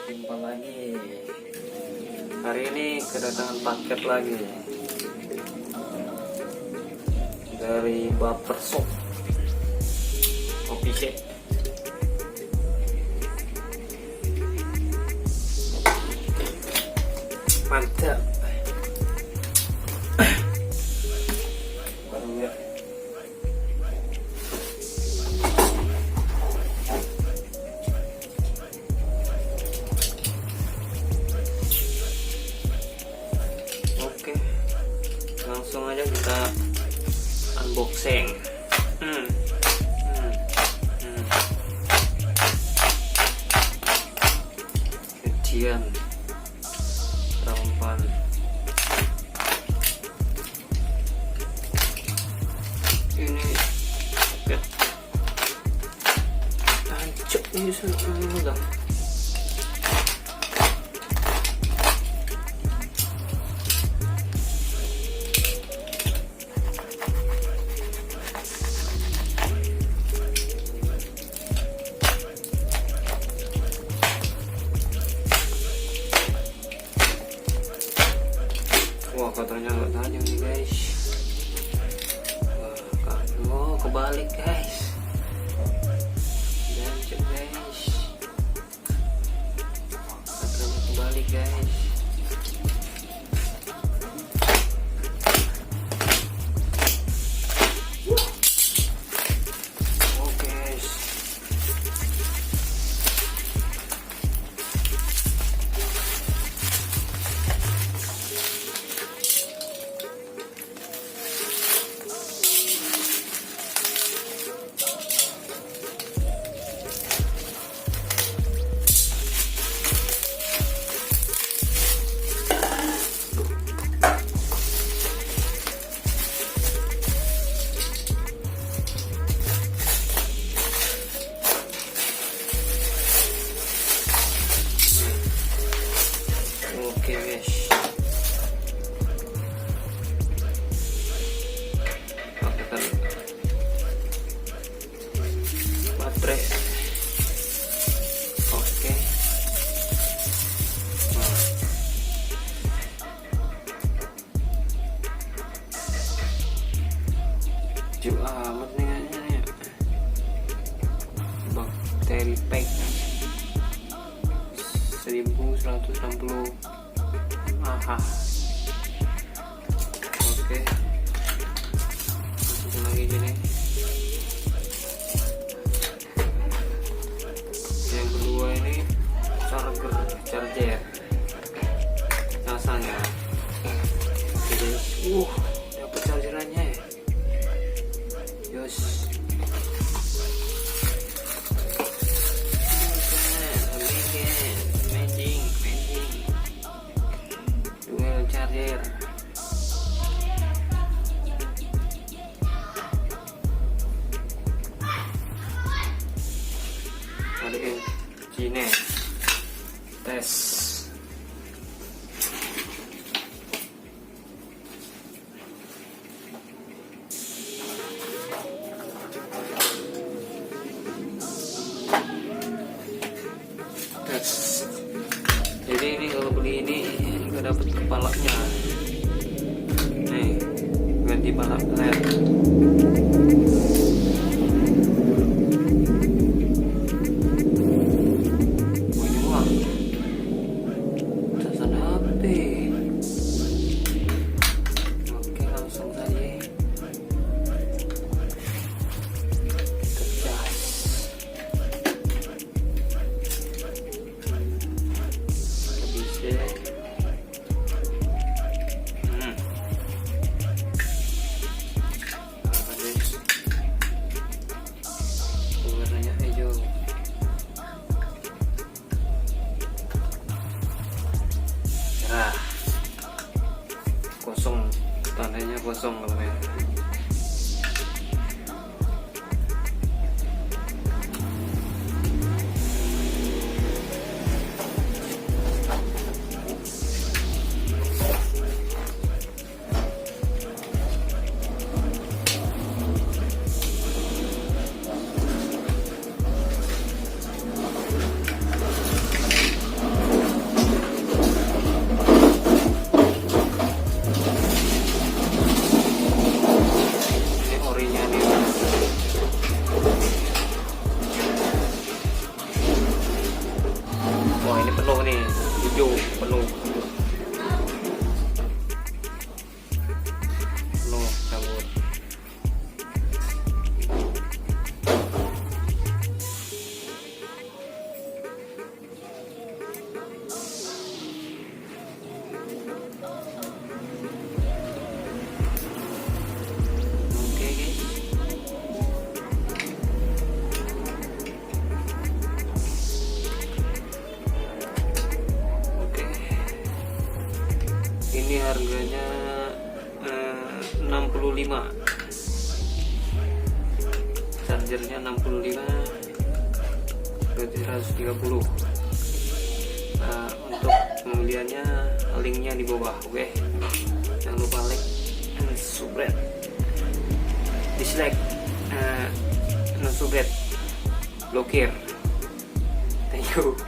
Jumpa lagi. Hari ini kedatangan paket lagi dari Baper Shop Kopi Shop. Mantap. Baru ya. Oke, langsung aja kita unboxing. Kecian rampan. Ini paket tancap ini sudah. Wah, kotornya nggak tajam nih guys. Wah, kebalik guys. Jancuk guys. Kotornya kebalik guys. Oke guys. Oke guys, paketan baterai. Oke, lucu amat nih kayaknya. Battery pack 1160. Aha. Oke. Masukin lagi gini. Yang kedua ini charger. Rasanya. Oke guys. Dapat chargerannya. Yos. Charger. Masukin sini. Tes. Jadi ini kalau beli ini nggak dapat kepalanya. Nih, ganti kepala LED. Ini mah casan HP. Oke, langsung saja. Kerjas. Warnanya hijau. Cerah. Kosong, tandanya kosong kalau ya. penuh cabut. Oke guys, ini harganya 65, chargernya 65, berarti 130. Nah, untuk pembeliannya linknya di bawah. Oke, jangan lupa like and subscribe, dislike, subscribe, blokir. Thank you.